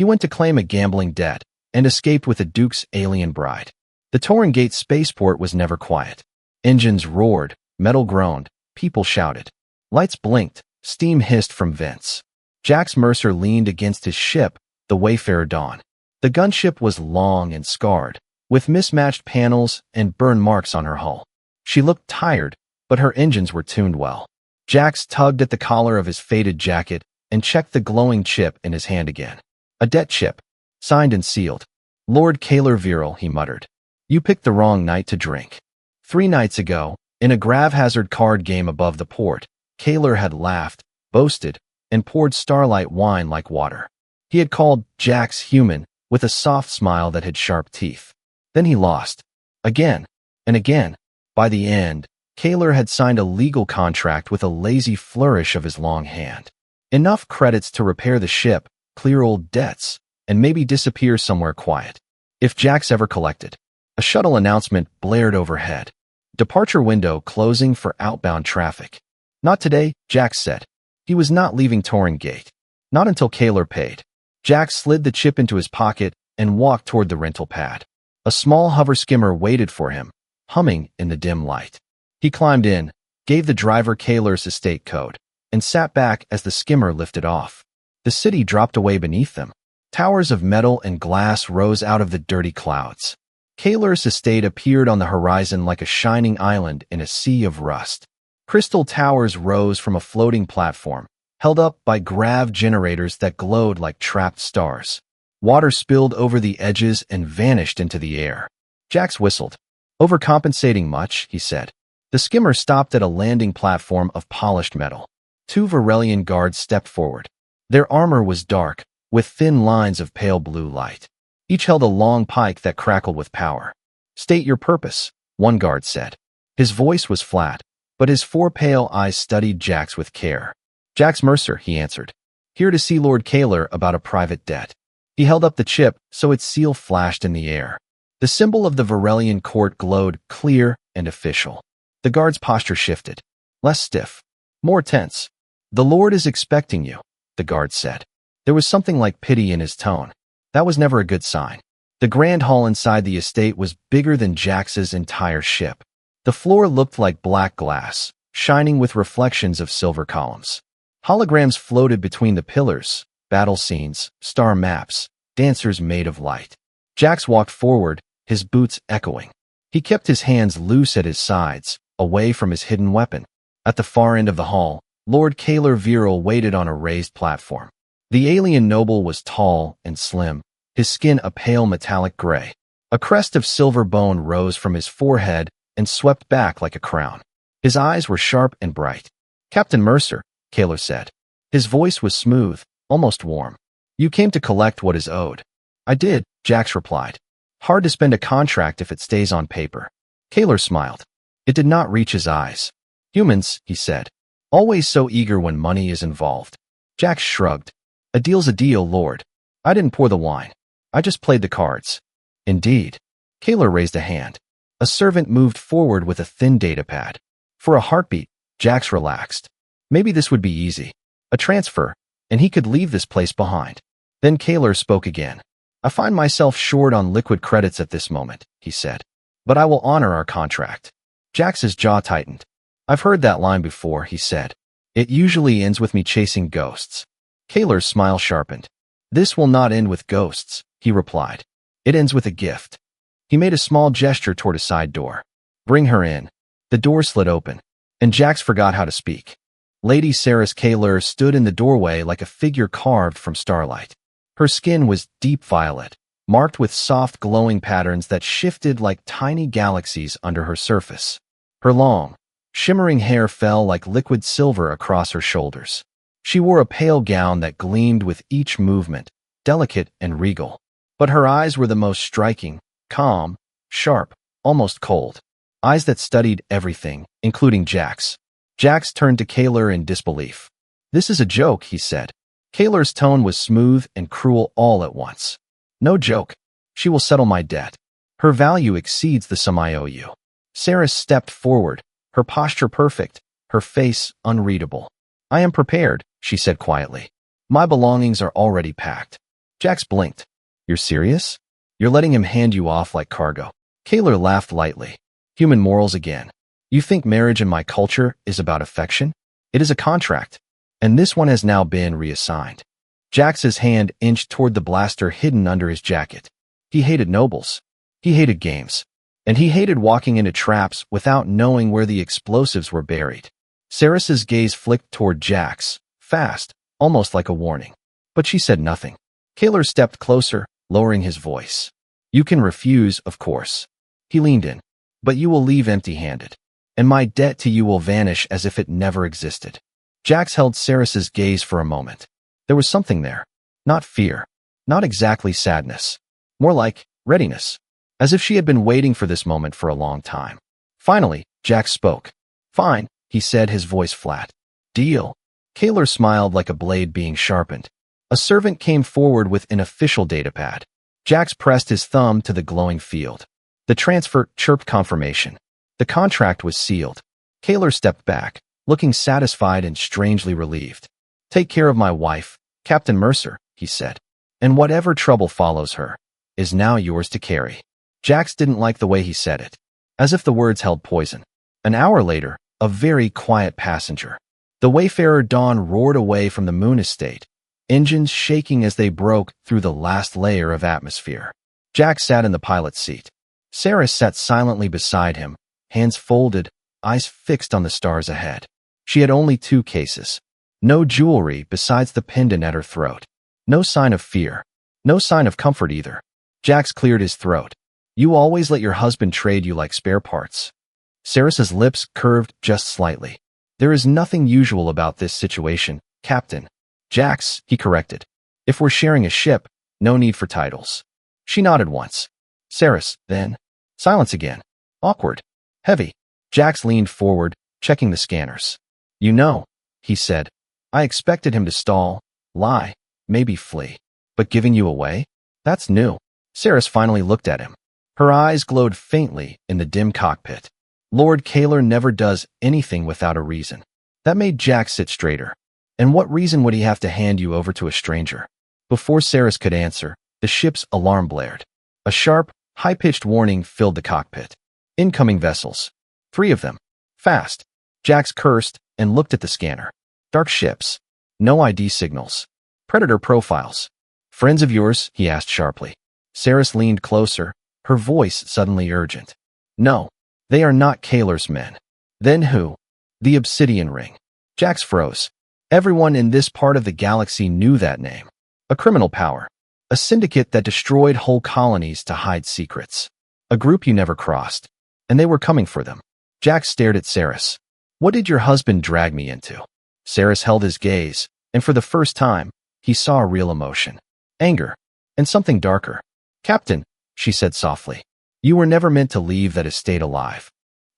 He went to claim a gambling debt and escaped with the Duke's alien bride. The Torringate spaceport was never quiet. Engines roared, metal groaned, people shouted. Lights blinked, steam hissed from vents. Jax Mercer leaned against his ship, the Wayfarer Dawn. The gunship was long and scarred, with mismatched panels and burn marks on her hull. She looked tired, but her engines were tuned well. Jax tugged at the collar of his faded jacket and checked the glowing chip in his hand again. A debt chip, signed and sealed. Lord Kaler Viral, he muttered. You picked the wrong night to drink. 3 nights ago, in a grave-hazard card game above the port, Kaler had laughed, boasted, and poured starlight wine like water. He had called Jax human, with a soft smile that had sharp teeth. Then he lost. Again, and again. By the end, Kaler had signed a legal contract with a lazy flourish of his long hand. Enough credits to repair the ship, clear old debts, and maybe disappear somewhere quiet. If Jax ever collected. A shuttle announcement blared overhead. Departure window closing for outbound traffic. Not today, Jax said. He was not leaving Torringate. Not until Kaler paid. Jax slid the chip into his pocket and walked toward the rental pad. A small hover skimmer waited for him, humming in the dim light. He climbed in, gave the driver Kaler's estate code, and sat back as the skimmer lifted off. The city dropped away beneath them. Towers of metal and glass rose out of the dirty clouds. Kaler's estate appeared on the horizon like a shining island in a sea of rust. Crystal towers rose from a floating platform, held up by grav generators that glowed like trapped stars. Water spilled over the edges and vanished into the air. Jax whistled. Overcompensating much, he said. The skimmer stopped at a landing platform of polished metal. 2 Varelian guards stepped forward. Their armor was dark, with thin lines of pale blue light. Each held a long pike that crackled with power. State your purpose, one guard said. His voice was flat, but his 4 pale eyes studied Jax with care. Jax Mercer, he answered. Here to see Lord Kaler about a private debt. He held up the chip so its seal flashed in the air. The symbol of the Varelian court glowed clear and official. The guard's posture shifted. Less stiff. More tense. The Lord is expecting you, the guard said. There was something like pity in his tone. That was never a good sign. The grand hall inside the estate was bigger than Jax's entire ship. The floor looked like black glass, shining with reflections of silver columns. Holograms floated between the pillars, battle scenes, star maps, dancers made of light. Jax walked forward, his boots echoing. He kept his hands loose at his sides, away from his hidden weapon. At the far end of the hall, Lord Kaler Viral waited on a raised platform. The alien noble was tall and slim, his skin a pale metallic gray. A crest of silver bone rose from his forehead and swept back like a crown. His eyes were sharp and bright. Captain Mercer, Kaler said. His voice was smooth, almost warm. You came to collect what is owed. I did, Jax replied. Hard to spend a contract if it stays on paper. Kaler smiled. It did not reach his eyes. Humans, he said. Always so eager when money is involved. Jax shrugged. A deal's a deal, Lord. I didn't pour the wine. I just played the cards. Indeed. Kaler raised a hand. A servant moved forward with a thin datapad. For a heartbeat, Jax relaxed. Maybe this would be easy. A transfer, and he could leave this place behind. Then Kaler spoke again. I find myself short on liquid credits at this moment, he said. But I will honor our contract. Jax's jaw tightened. I've heard that line before, he said. It usually ends with me chasing ghosts. Kaler's smile sharpened. This will not end with ghosts, he replied. It ends with a gift. He made a small gesture toward a side door. Bring her in. The door slid open, and Jax forgot how to speak. Lady Saris Kaler stood in the doorway like a figure carved from starlight. Her skin was deep violet, marked with soft glowing patterns that shifted like tiny galaxies under her surface. Her long, shimmering hair fell like liquid silver across her shoulders. She wore a pale gown that gleamed with each movement, delicate and regal. But her eyes were the most striking, calm, sharp, almost cold. Eyes that studied everything, including Jax. Jax turned to Kaler in disbelief. This is a joke, he said. Kaler's tone was smooth and cruel all at once. No joke. She will settle my debt. Her value exceeds the sum I owe you. Saris stepped forward, her posture perfect, her face unreadable. I am prepared, she said quietly. My belongings are already packed. Jax blinked. You're serious? You're letting him hand you off like cargo. Kaler laughed lightly. Human morals again. You think marriage in my culture is about affection? It is a contract, and this one has now been reassigned. Jax's hand inched toward the blaster hidden under his jacket. He hated nobles. He hated games. And he hated walking into traps without knowing where the explosives were buried. Saris's gaze flicked toward Jax, fast, almost like a warning. But she said nothing. Kaler stepped closer, lowering his voice. You can refuse, of course. He leaned in. But you will leave empty-handed. And my debt to you will vanish as if it never existed. Jax held Saris's gaze for a moment. There was something there. Not fear. Not exactly sadness. More like readiness. As if she had been waiting for this moment for a long time. Finally, Jax spoke. Fine, he said, his voice flat. Deal. Kaler smiled like a blade being sharpened. A servant came forward with an official datapad. Jax pressed his thumb to the glowing field. The transfer chirped confirmation. The contract was sealed. Kaler stepped back, looking satisfied and strangely relieved. Take care of my wife, Captain Mercer, he said. And whatever trouble follows her is now yours to carry. Jax didn't like the way he said it, as if the words held poison. An hour later, a very quiet passenger. The Wayfarer Dawn roared away from the moon estate, engines shaking as they broke through the last layer of atmosphere. Jax sat in the pilot's seat. Saris sat silently beside him, hands folded, eyes fixed on the stars ahead. She had only 2 cases. No jewelry besides the pendant at her throat. No sign of fear. No sign of comfort either. Jax cleared his throat. You always let your husband trade you like spare parts. Saris's lips curved just slightly. There is nothing usual about this situation, Captain. Jax, he corrected. If we're sharing a ship, no need for titles. She nodded once. Saris, then. Silence again. Awkward. Heavy. Jax leaned forward, checking the scanners. You know, he said. I expected him to stall, lie, maybe flee. But giving you away? That's new. Saris finally looked at him. Her eyes glowed faintly in the dim cockpit. Lord Kaler never does anything without a reason. That made Jax sit straighter. And what reason would he have to hand you over to a stranger? Before Saris could answer, the ship's alarm blared. A sharp, high-pitched warning filled the cockpit. Incoming vessels. 3 of them. Fast. Jax cursed and looked at the scanner. Dark ships. No ID signals. Predator profiles. Friends of yours? He asked sharply. Saris leaned closer, her voice suddenly urgent. No, they are not Kaler's men. Then who? The Obsidian Ring. Jax froze. Everyone in this part of the galaxy knew that name. A criminal power. A syndicate that destroyed whole colonies to hide secrets. A group you never crossed. And they were coming for them. Jax stared at Saris. What did your husband drag me into? Saris held his gaze, and for the first time, he saw a real emotion. Anger. And something darker. Captain, she said softly. You were never meant to leave that estate alive.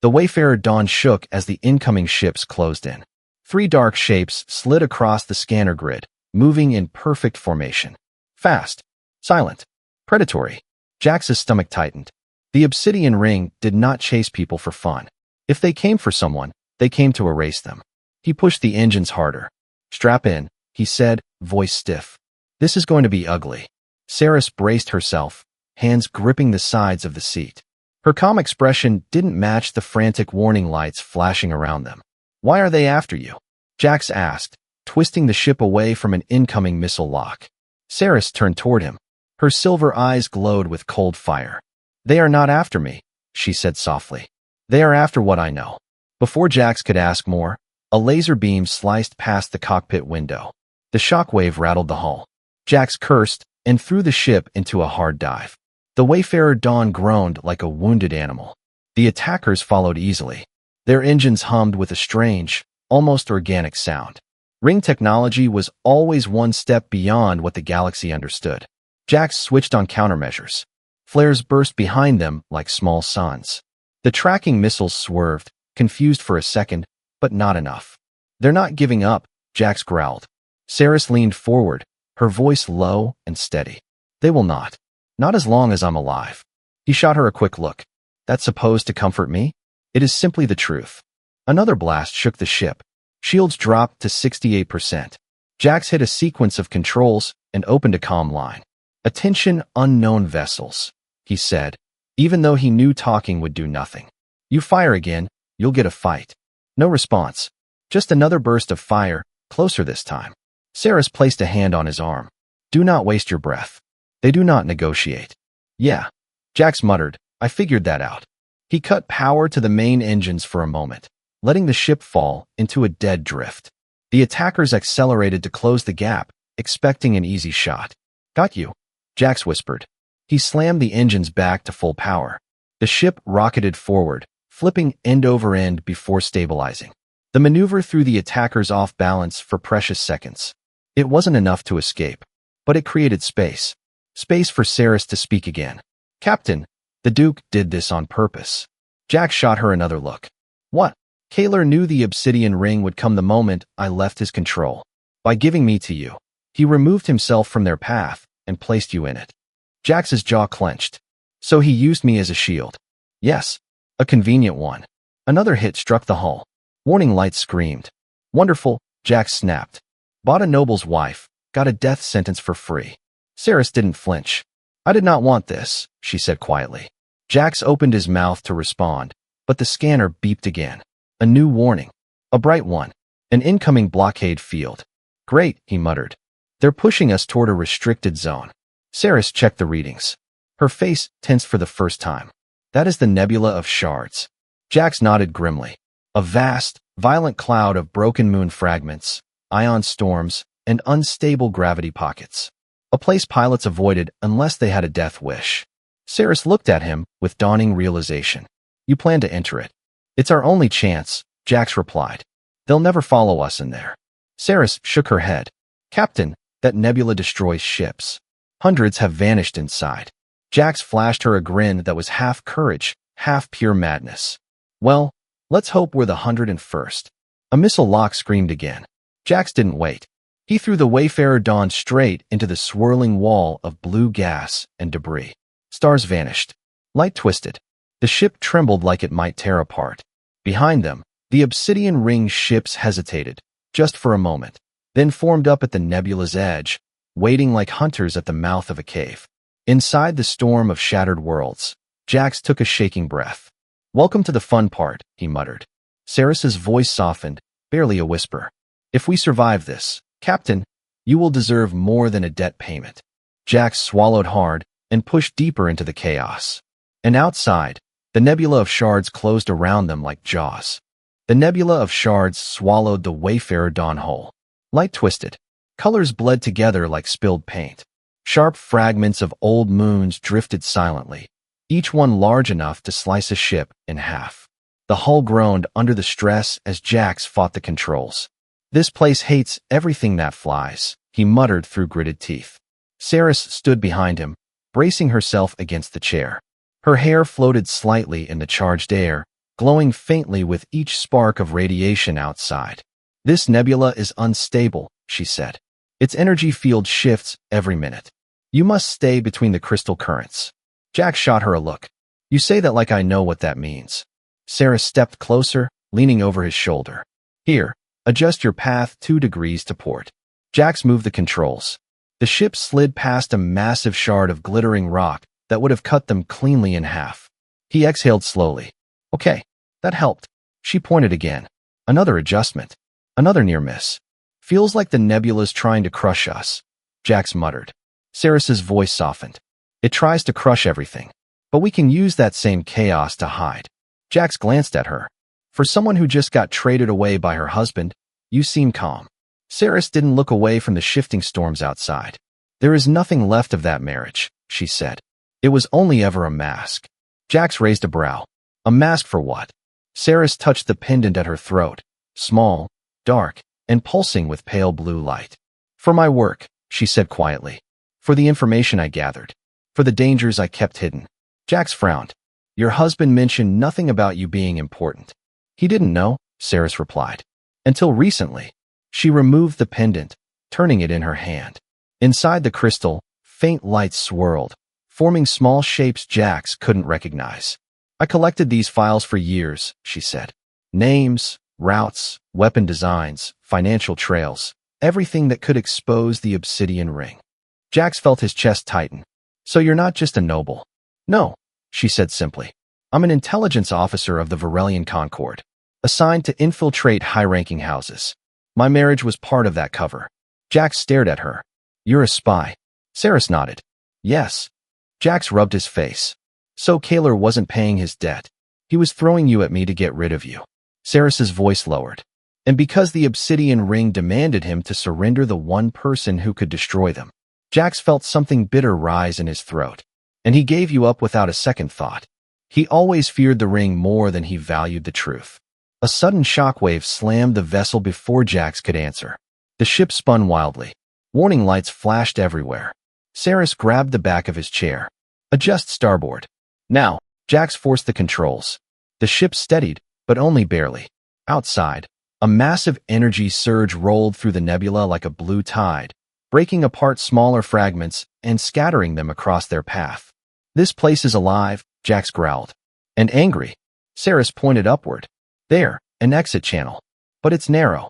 The Wayfarer Dawn shook as the incoming ships closed in. 3 dark shapes slid across the scanner grid, moving in perfect formation. Fast. Silent. Predatory. Jax's stomach tightened. The Obsidian Ring did not chase people for fun. If they came for someone, they came to erase them. He pushed the engines harder. Strap in, he said, voice stiff. This is going to be ugly. Saris braced herself, hands gripping the sides of the seat. Her calm expression didn't match the frantic warning lights flashing around them. Why are they after you? Jax asked, twisting the ship away from an incoming missile lock. Saris turned toward him. Her silver eyes glowed with cold fire. They are not after me, she said softly. They are after what I know. Before Jax could ask more, a laser beam sliced past the cockpit window. The shockwave rattled the hull. Jax cursed and threw the ship into a hard dive. The Wayfarer Dawn groaned like a wounded animal. The attackers followed easily. Their engines hummed with a strange, almost organic sound. Ring technology was always one step beyond what the galaxy understood. Jax switched on countermeasures. Flares burst behind them like small suns. The tracking missiles swerved, confused for a second, but not enough. They're not giving up, Jax growled. Saris leaned forward, her voice low and steady. They will not. Not as long as I'm alive. He shot her a quick look. That's supposed to comfort me? It is simply the truth. Another blast shook the ship. Shields dropped to 68%. Jax hit a sequence of controls and opened a comm line. Attention, unknown vessels, he said, even though he knew talking would do nothing. You fire again, you'll get a fight. No response. Just another burst of fire, closer this time. Saris placed a hand on his arm. Do not waste your breath. They do not negotiate. Yeah. Jax muttered, I figured that out. He cut power to the main engines for a moment, letting the ship fall into a dead drift. The attackers accelerated to close the gap, expecting an easy shot. Got you, Jax whispered. He slammed the engines back to full power. The ship rocketed forward, flipping end over end before stabilizing. The maneuver threw the attackers off balance for precious seconds. It wasn't enough to escape, but it created space. Space for Saris to speak again. Captain, the Duke did this on purpose. Jax shot her another look. What? Kaler knew the obsidian ring would come the moment I left his control. By giving me to you, he removed himself from their path and placed you in it. Jax's jaw clenched. So he used me as a shield. Yes, a convenient one. Another hit struck the hull. Warning lights screamed. Wonderful, Jax snapped. Bought a noble's wife, got a death sentence for free. Saris didn't flinch. I did not want this, she said quietly. Jax opened his mouth to respond, but the scanner beeped again. A new warning. A bright one. An incoming blockade field. Great, he muttered. They're pushing us toward a restricted zone. Saris checked the readings. Her face tensed for the first time. That is the nebula of shards. Jax nodded grimly. A vast, violent cloud of broken moon fragments, ion storms, and unstable gravity pockets. A place pilots avoided unless they had a death wish. Saris looked at him with dawning realization. You plan to enter it. It's our only chance, Jax replied. They'll never follow us in there. Saris shook her head. Captain, that nebula destroys ships. Hundreds have vanished inside. Jax flashed her a grin that was half courage, half pure madness. Well, let's hope we're the 101st. A missile lock screamed again. Jax didn't wait. He threw the Wayfarer Dawn straight into the swirling wall of blue gas and debris. Stars vanished. Light twisted. The ship trembled like it might tear apart. Behind them, the obsidian ring ships hesitated, just for a moment, then formed up at the nebula's edge, waiting like hunters at the mouth of a cave. Inside the storm of shattered worlds, Jax took a shaking breath. Welcome to the fun part, he muttered. Saris's voice softened, barely a whisper. If we survive this, Captain, you will deserve more than a debt payment. Jax swallowed hard and pushed deeper into the chaos. And outside, the nebula of shards closed around them like jaws. The nebula of shards swallowed the Wayfarer Dawn whole. Light twisted. Colors bled together like spilled paint. Sharp fragments of old moons drifted silently, each one large enough to slice a ship in half. The hull groaned under the stress as Jax fought the controls. This place hates everything that flies, he muttered through gritted teeth. Saris stood behind him, bracing herself against the chair. Her hair floated slightly in the charged air, glowing faintly with each spark of radiation outside. This nebula is unstable, she said. Its energy field shifts every minute. You must stay between the crystal currents. Jax shot her a look. You say that like I know what that means. Saris stepped closer, leaning over his shoulder. Here, adjust your path 2 degrees to port. Jax moved the controls. The ship slid past a massive shard of glittering rock that would have cut them cleanly in half. He exhaled slowly. Okay, that helped. She pointed again. Another adjustment. Another near miss. Feels like the nebula's trying to crush us, Jax muttered. Saris's voice softened. It tries to crush everything, but we can use that same chaos to hide. Jax glanced at her. For someone who just got traded away by her husband, you seem calm. Saris didn't look away from the shifting storms outside. There is nothing left of that marriage, she said. It was only ever a mask. Jax raised a brow. A mask for what? Saris touched the pendant at her throat, small, dark, and pulsing with pale blue light. For my work, she said quietly. For the information I gathered. For the dangers I kept hidden. Jax frowned. Your husband mentioned nothing about you being important. He didn't know, Saris replied. Until recently. She removed the pendant, turning it in her hand. Inside the crystal, faint lights swirled, forming small shapes Jax couldn't recognize. I collected these files for years, she said. Names, routes, weapon designs, financial trails, everything that could expose the obsidian ring. Jax felt his chest tighten. So you're not just a noble. No, she said simply. I'm an intelligence officer of the Varelian Concord, assigned to infiltrate high-ranking houses. My marriage was part of that cover. Jax stared at her. You're a spy. Saris nodded. Yes. Jax rubbed his face. So Kaler wasn't paying his debt. He was throwing you at me to get rid of you. Saris's voice lowered. And because the obsidian ring demanded him to surrender the one person who could destroy them. Jax felt something bitter rise in his throat. And he gave you up without a second thought. He always feared the ring more than he valued the truth. A sudden shockwave slammed the vessel before Jax could answer. The ship spun wildly. Warning lights flashed everywhere. Saris grabbed the back of his chair. Adjust starboard. Now, Jax forced the controls. The ship steadied, but only barely. Outside, a massive energy surge rolled through the nebula like a blue tide, breaking apart smaller fragments and scattering them across their path. This place is alive, Jax growled. And angry. Saris pointed upward. There, an exit channel. But it's narrow.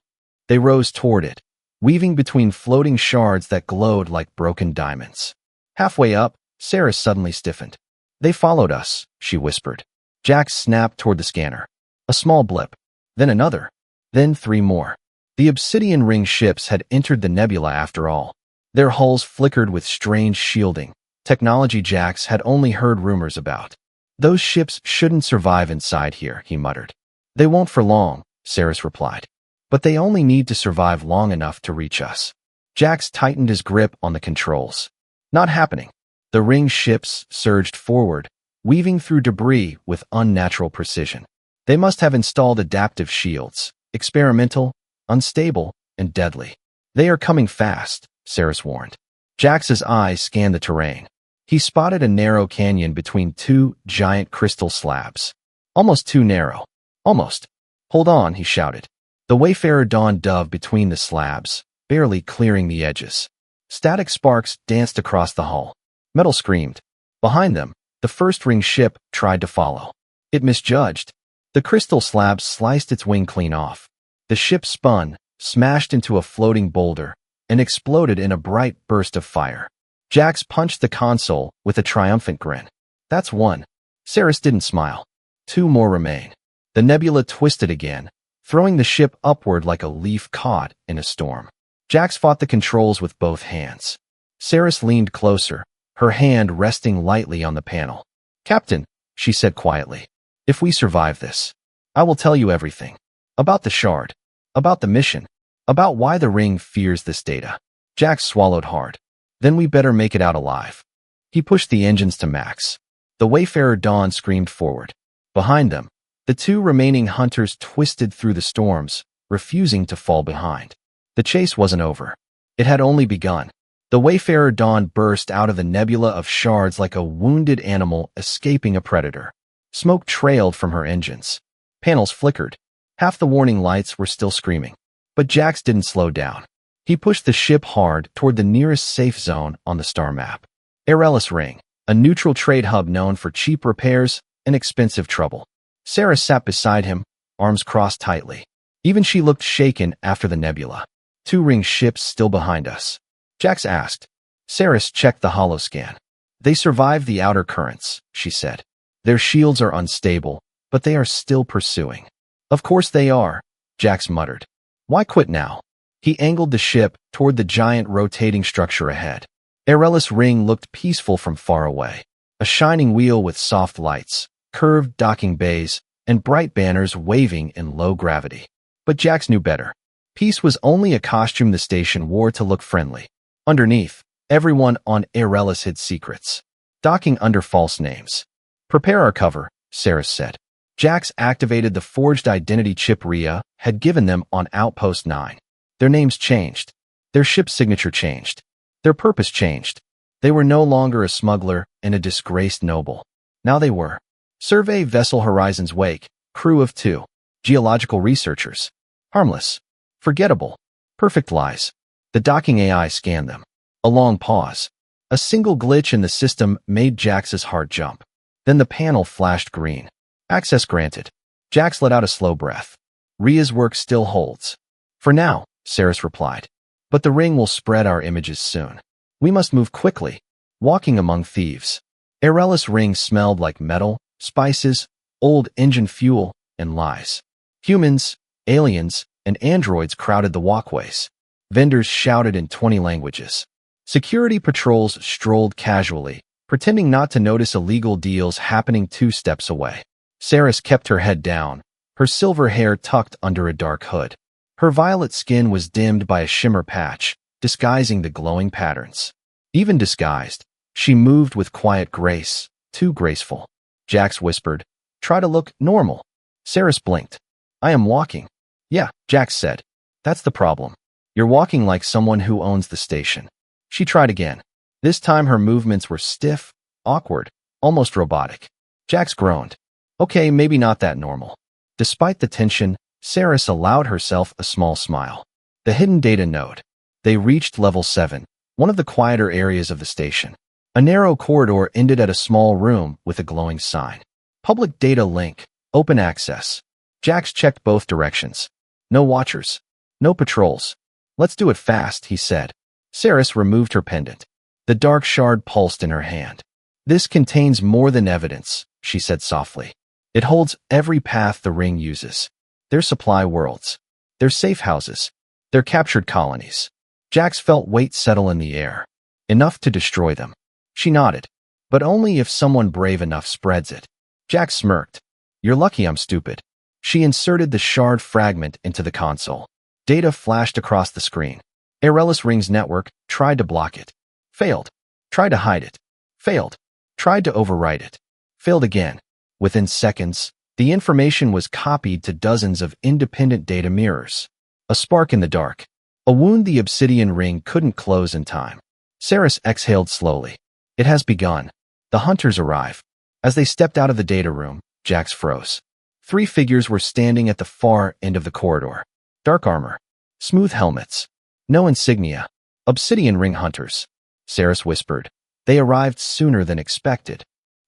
They rose toward it, weaving between floating shards that glowed like broken diamonds. Halfway up, Saris suddenly stiffened. They followed us, she whispered. Jax snapped toward the scanner. A small blip. Then another. Then 3 more. The obsidian ring ships had entered the nebula after all. Their hulls flickered with strange shielding, technology Jax had only heard rumors about. Those ships shouldn't survive inside here, he muttered. They won't for long, Saris replied. But they only need to survive long enough to reach us. Jax tightened his grip on the controls. Not happening. The ring ships surged forward, weaving through debris with unnatural precision. They must have installed adaptive shields, experimental, unstable, and deadly. They are coming fast, Saris warned. Jax's eyes scanned the terrain. He spotted a narrow canyon between 2 giant crystal slabs. Almost too narrow. Almost. Hold on, he shouted. The Wayfarer dawned dove between the slabs, barely clearing the edges. Static sparks danced across the hull. Metal screamed. Behind them, the first ring ship tried to follow. It misjudged. The crystal slab sliced its wing clean off. The ship spun, smashed into a floating boulder, and exploded in a bright burst of fire. Jax punched the console with a triumphant grin. That's 1. Saris didn't smile. 2 more remain. The nebula twisted again, throwing the ship upward like a leaf caught in a storm. Jax fought the controls with both hands. Saris leaned closer, her hand resting lightly on the panel. Captain, she said quietly, if we survive this, I will tell you everything. About the shard. About the mission. About why the ring fears this data. Jax swallowed hard. Then we better make it out alive. He pushed the engines to max. The Wayfarer Dawn screamed forward. Behind them, the 2 remaining hunters twisted through the storms, refusing to fall behind. The chase wasn't over. It had only begun. The Wayfarer Dawn burst out of the nebula of shards like a wounded animal escaping a predator. Smoke trailed from her engines. Panels flickered. Half the warning lights were still screaming. But Jax didn't slow down. He pushed the ship hard toward the nearest safe zone on the star map. Arelis Ring, a neutral trade hub known for cheap repairs and expensive trouble. Saris sat beside him, arms crossed tightly. Even she looked shaken after the nebula. 2 ring ships still behind us. Jax asked. Saris checked the holoscan. They survived the outer currents, she said. Their shields are unstable, but they are still pursuing. Of course they are, Jax muttered. Why quit now? He angled the ship toward the giant rotating structure ahead. Arelis Ring looked peaceful from far away. A shining wheel with soft lights, curved docking bays, and bright banners waving in low gravity. But Jax knew better. Peace was only a costume the station wore to look friendly. Underneath, everyone on Arelis hid secrets. Docking under false names. Prepare our cover, Saris said. Jax activated the forged identity chip Rhea had given them on Outpost 9. Their names changed. Their ship signature changed. Their purpose changed. They were no longer a smuggler and a disgraced noble. Now they were. Survey Vessel Horizon's Wake, crew of 2. Geological researchers. Harmless. Forgettable. Perfect lies. The docking AI scanned them. A long pause. A single glitch in the system made Jax's heart jump. Then the panel flashed green. Access granted. Jax let out a slow breath. Rhea's work still holds. For now, Saris replied. But the ring will spread our images soon. We must move quickly. Walking among thieves. Airellus Ring smelled like metal, spices, old engine fuel, and lies. Humans, aliens, and androids crowded the walkways. Vendors shouted in 20 languages. Security patrols strolled casually, pretending not to notice illegal deals happening 2 steps away. Saris kept her head down, her silver hair tucked under a dark hood. Her violet skin was dimmed by a shimmer patch, disguising the glowing patterns. Even disguised, she moved with quiet grace, too graceful. Jax whispered, "Try to look normal." Saris blinked. "I am walking." "Yeah," Jax said. "That's the problem. You're walking like someone who owns the station." She tried again. This time her movements were stiff, awkward, almost robotic. Jax groaned. Okay, maybe not that normal. Despite the tension, Saris allowed herself a small smile. The hidden data node. They reached level 7, one of the quieter areas of the station. A narrow corridor ended at a small room with a glowing sign. Public data link, open access. Jax checked both directions. No watchers. No patrols. Let's do it fast, he said. Saris removed her pendant. The dark shard pulsed in her hand. This contains more than evidence, she said softly. It holds every path the ring uses. Their supply worlds. Their safe houses. Their captured colonies. Jax felt weight settle in the air. Enough to destroy them. She nodded. But only if someone brave enough spreads it. Jax smirked. You're lucky I'm stupid. She inserted the shard fragment into the console. Data flashed across the screen. Airellus Ring's network tried to block it. Failed. Tried to hide it. Failed. Tried to overwrite it. Failed again. Within seconds, the information was copied to dozens of independent data mirrors. A spark in the dark. A wound the obsidian ring couldn't close in time. Saris exhaled slowly. It has begun. The hunters arrive. As they stepped out of the data room, Jax froze. 3 figures were standing at the far end of the corridor. Dark armor. Smooth helmets. No insignia. Obsidian ring hunters. Saris whispered. They arrived sooner than expected.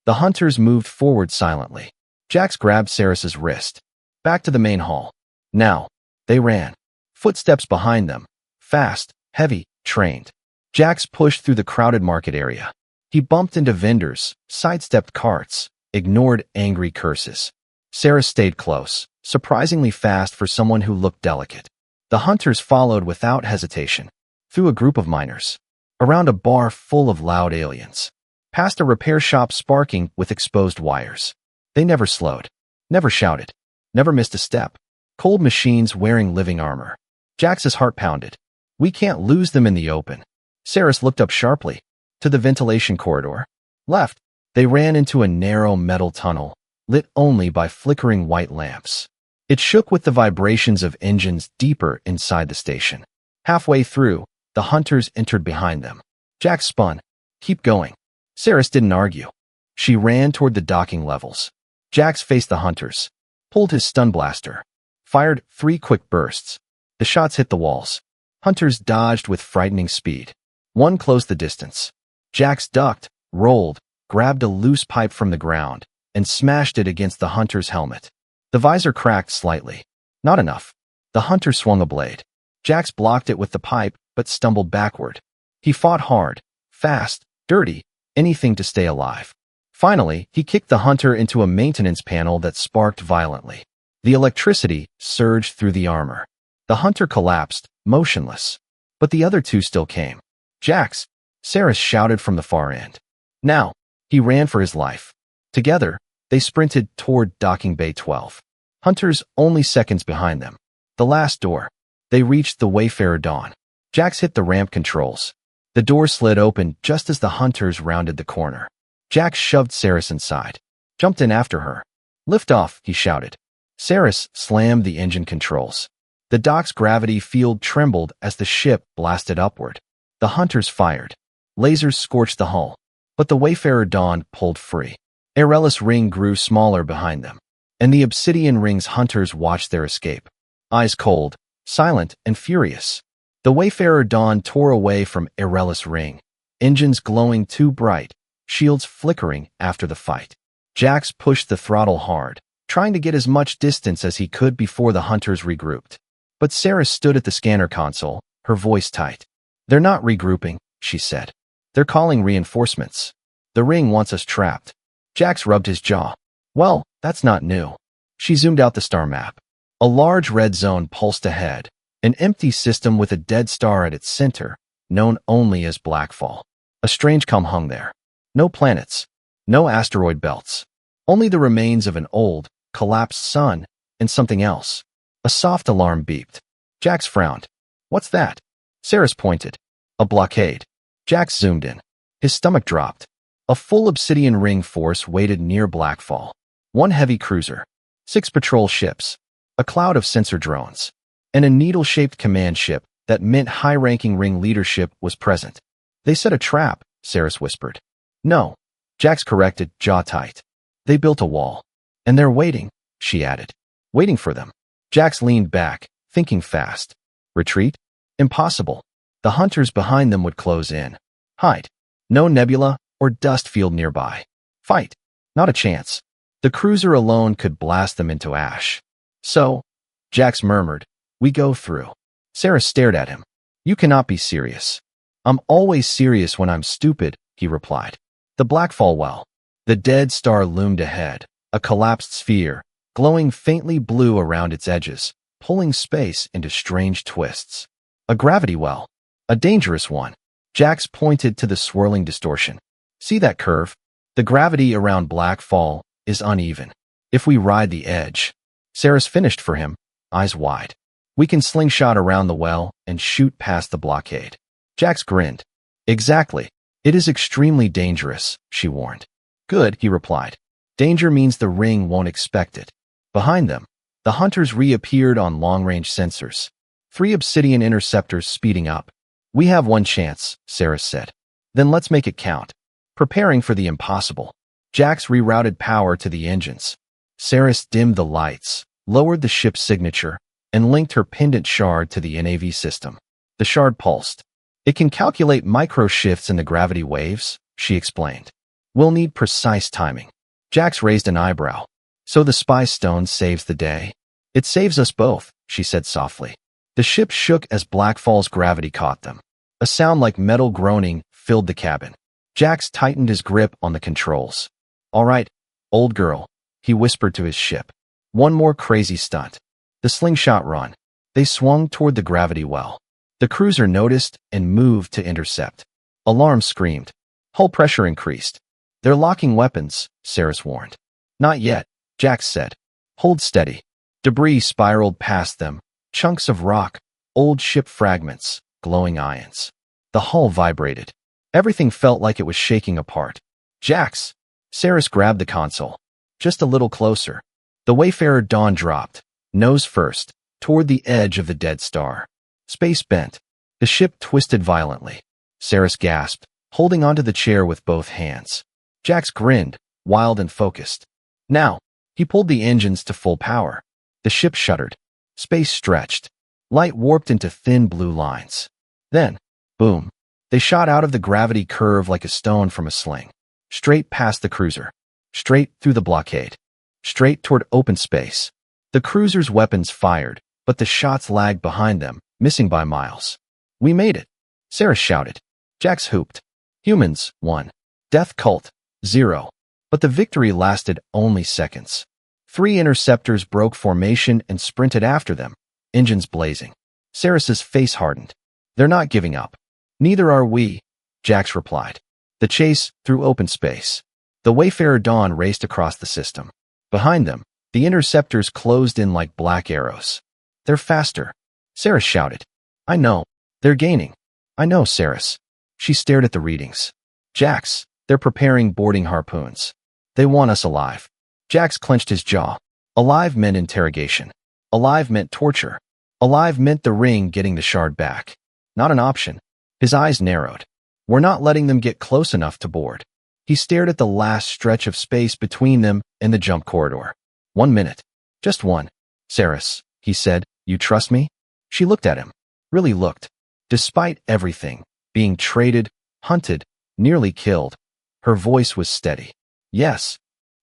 The hunters moved forward silently. Jax grabbed Saris's wrist. Back to the main hall. Now. They ran. Footsteps behind them. Fast, heavy, trained. Jax pushed through the crowded market area. He bumped into vendors, sidestepped carts, ignored angry curses. Saris stayed close, surprisingly fast for someone who looked delicate. The hunters followed without hesitation. Through a group of miners. Around a bar full of loud aliens. Past a repair shop sparking with exposed wires. They never slowed. Never shouted. Never missed a step. Cold machines wearing living armor. Jax's heart pounded. We can't lose them in the open. Saris looked up sharply. To the ventilation corridor. Left. They ran into a narrow metal tunnel, lit only by flickering white lamps. It shook with the vibrations of engines deeper inside the station. Halfway through, the hunters entered behind them. Jax spun. Keep going. Saris didn't argue. She ran toward the docking levels. Jax faced the hunters. Pulled his stun blaster. Fired 3 quick bursts. The shots hit the walls. Hunters dodged with frightening speed. One closed the distance. Jax ducked, rolled, grabbed a loose pipe from the ground, and smashed it against the hunter's helmet. The visor cracked slightly. Not enough. The hunter swung a blade. Jax blocked it with the pipe, but stumbled backward. He fought hard, fast, dirty, anything to stay alive. Finally, he kicked the hunter into a maintenance panel that sparked violently. The electricity surged through the armor. The hunter collapsed, motionless. But the other 2 still came. Jax! Saris shouted from the far end. Now! He ran for his life. Together, they sprinted toward docking bay 12. Hunters only seconds behind them. The last door. They reached the Wayfarer Dawn. Jax hit the ramp controls. The door slid open just as the hunters rounded the corner. Jax shoved Saris inside. Jumped in after her. Lift off, he shouted. Saris slammed the engine controls. The dock's gravity field trembled as the ship blasted upward. The hunters fired. Lasers scorched the hull. But the Wayfarer Dawn pulled free. Airellus Ring grew smaller behind them. And the Obsidian Ring's hunters watched their escape. Eyes cold, silent, and furious. The Wayfarer Dawn tore away from Airellus Ring. Engines glowing too bright. Shields flickering after the fight. Jax pushed the throttle hard, trying to get as much distance as he could before the hunters regrouped. But Saris stood at the scanner console, her voice tight. They're not regrouping, she said. They're calling reinforcements. The ring wants us trapped. Jax rubbed his jaw. Well, that's not new. She zoomed out the star map. A large red zone pulsed ahead, an empty system with a dead star at its center, known only as Blackfall. A strange calm hung there. No planets, no asteroid belts, only the remains of an old, collapsed sun and something else. A soft alarm beeped. Jax frowned. What's that? Saris pointed. A blockade. Jax zoomed in. His stomach dropped. A full obsidian ring force waited near Blackfall. 1 heavy cruiser, 6 patrol ships, a cloud of sensor drones, and a needle-shaped command ship that meant high-ranking ring leadership was present. They set a trap, Saris whispered. No, Jax corrected, jaw tight. They built a wall. And they're waiting, she added. Waiting for them. Jax leaned back, thinking fast. Retreat? Impossible. The hunters behind them would close in. Hide. No nebula or dust field nearby. Fight. Not a chance. The cruiser alone could blast them into ash. So, Jax murmured, we go through. Saris stared at him. You cannot be serious. I'm always serious when I'm stupid, he replied. The Blackfall well. The dead star loomed ahead, a collapsed sphere, glowing faintly blue around its edges, pulling space into strange twists. A gravity well. A dangerous one. Jax pointed to the swirling distortion. See that curve? The gravity around Blackfall is uneven. If we ride the edge. Saris finished for him, eyes wide. We can slingshot around the well and shoot past the blockade. Jax grinned. Exactly. It is extremely dangerous, she warned. Good, he replied. Danger means the ring won't expect it. Behind them, the hunters reappeared on long-range sensors. 3 obsidian interceptors speeding up. We have one chance, Saris said. Then let's make it count. Preparing for the impossible. Jax rerouted power to the engines. Saris dimmed the lights, lowered the ship's signature, and linked her pendant shard to the NAV system. The shard pulsed. It can calculate micro shifts in the gravity waves, she explained. We'll need precise timing. Jax raised an eyebrow. So the spy stone saves the day? It saves us both, she said softly. The ship shook as Blackfall's gravity caught them. A sound like metal groaning filled the cabin. Jax tightened his grip on the controls. All right, old girl, he whispered to his ship. One more crazy stunt. The slingshot run. They swung toward the gravity well. The cruiser noticed and moved to intercept. Alarm screamed. Hull pressure increased. They're locking weapons, Saris warned. Not yet, Jax said. Hold steady. Debris spiraled past them. Chunks of rock, old ship fragments, glowing ions. The hull vibrated. Everything felt like it was shaking apart. Jax! Saris grabbed the console. Just a little closer. The Wayfarer Dawn dropped, nose first, toward the edge of the dead star. Space bent. The ship twisted violently. Saris gasped, holding onto the chair with both hands. Jax grinned, wild and focused. Now, he pulled the engines to full power. The ship shuddered. Space stretched. Light warped into thin blue lines. Then, boom, they shot out of the gravity curve like a stone from a sling. Straight past the cruiser. Straight through the blockade. Straight toward open space. The cruiser's weapons fired, but the shots lagged behind them, missing by miles. We made it, Saris shouted. Jax hooped. Humans, 1. Death Cult, 0. But the victory lasted only seconds. 3 interceptors broke formation and sprinted after them, engines blazing. Saris's face hardened. They're not giving up. Neither are we, Jax replied. The chase through open space. The Wayfarer Dawn raced across the system. Behind them, the interceptors closed in like black arrows. They're faster, Saris shouted. I know. They're gaining. I know, Saris. She stared at the readings. Jax, they're preparing boarding harpoons. They want us alive. Jax clenched his jaw. Alive meant interrogation. Alive meant torture. Alive meant the ring getting the shard back. Not an option. His eyes narrowed. We're not letting them get close enough to board. He stared at the last stretch of space between them and the jump corridor. 1 minute. Just one. Saris, he said, you trust me? She looked at him. Really looked. Despite everything, being traded, hunted, nearly killed, her voice was steady. Yes.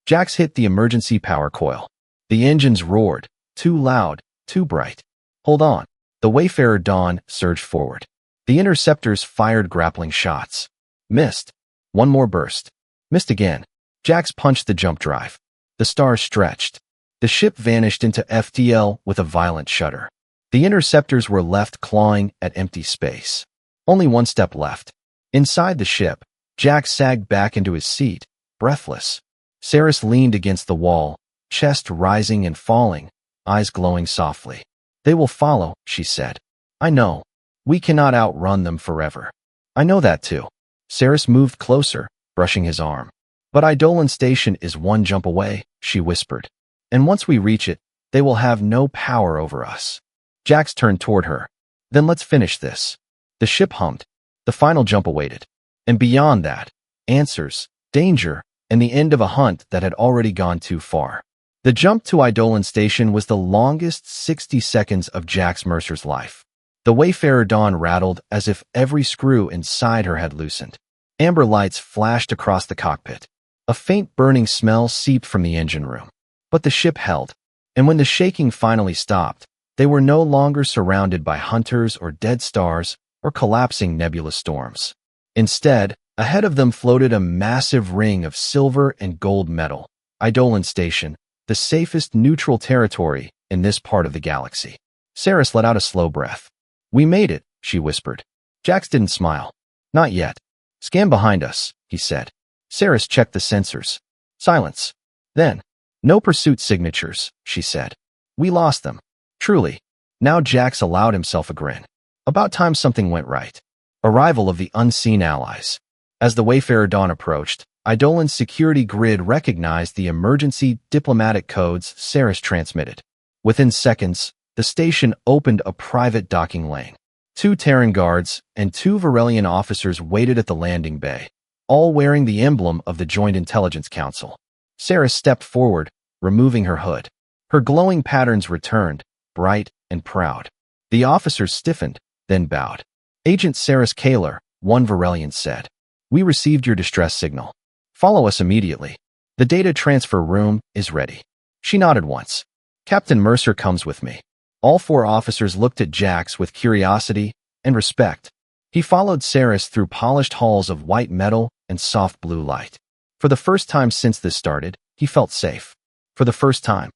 Jax hit the emergency power coil. The engines roared. Too loud, too bright. Hold on. The Wayfarer Dawn surged forward. The interceptors fired grappling shots. Missed. One more burst. Missed again. Jax punched the jump drive. The stars stretched. The ship vanished into FTL with a violent shudder. The interceptors were left clawing at empty space. Only one step left. Inside the ship, Jax sagged back into his seat, breathless. Saris leaned against the wall, chest rising and falling, eyes glowing softly. They will follow, she said. I know. We cannot outrun them forever. I know that too. Saris moved closer, brushing his arm. But Eidolon Station is one jump away, she whispered. And once we reach it, they will have no power over us. Jax turned toward her. Then let's finish this. The ship hummed. The final jump awaited. And beyond that, answers, danger, and the end of a hunt that had already gone too far. The jump to Eidolon Station was the longest 60 seconds of Jax Mercer's life. The Wayfarer Dawn rattled as if every screw inside her had loosened. Amber lights flashed across the cockpit. A faint burning smell seeped from the engine room. But the ship held, and when the shaking finally stopped, they were no longer surrounded by hunters or dead stars or collapsing nebulous storms. Instead, ahead of them floated a massive ring of silver and gold metal, Eidolon Station, the safest neutral territory in this part of the galaxy. Saris let out a slow breath. We made it, she whispered. Jax didn't smile. Not yet. Scan behind us, he said. Saris checked the sensors. Silence. Then, no pursuit signatures, she said. We lost them. Truly. Now Jax allowed himself a grin. About time something went right. Arrival of the unseen allies. As the Wayfarer Dawn approached, Eidolon's security grid recognized the emergency diplomatic codes Saris transmitted. Within seconds, the station opened a private docking lane. 2 Terran guards and 2 Varelian officers waited at the landing bay, all wearing the emblem of the Joint Intelligence Council. Saris stepped forward, removing her hood. Her glowing patterns returned, bright and proud. The officers stiffened, then bowed. Agent Saris Kaler, one Varelian said. We received your distress signal. Follow us immediately. The data transfer room is ready. She nodded once. Captain Mercer comes with me. All 4 officers looked at Jax with curiosity and respect. He followed Saris through polished halls of white metal and soft blue light. For the first time since this started, he felt safe. For the first time,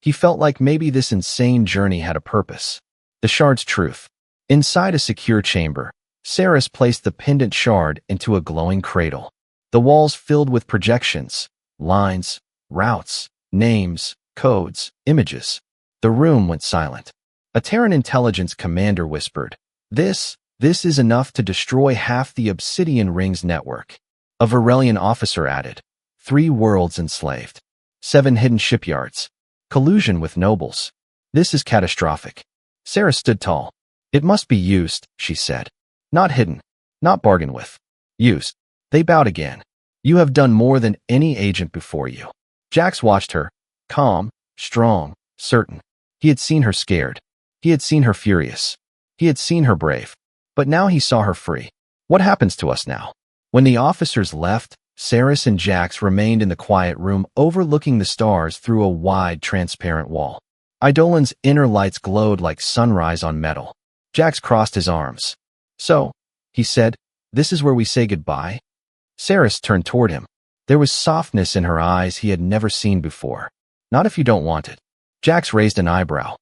he felt like maybe this insane journey had a purpose. The shard's truth. Inside a secure chamber, Saris placed the pendant shard into a glowing cradle. The walls filled with projections, lines, routes, names, codes, images. The room went silent. A Terran intelligence commander whispered, This is enough to destroy half the Obsidian Ring's network. A Varelian officer added, 3 worlds enslaved. 7 hidden shipyards. Collusion with nobles. This is catastrophic. Saris stood tall. It must be used, she said. Not hidden. Not bargained with. Used. They bowed again. You have done more than any agent before you. Jax watched her, calm, strong, certain. He had seen her scared. He had seen her furious. He had seen her brave. But now he saw her free. What happens to us now? When the officers left, Saris and Jax remained in the quiet room overlooking the stars through a wide, transparent wall. Eidolon's inner lights glowed like sunrise on metal. Jax crossed his arms. So, he said, this is where we say goodbye? Saris turned toward him. There was softness in her eyes he had never seen before. Not if you don't want it. Jax raised an eyebrow.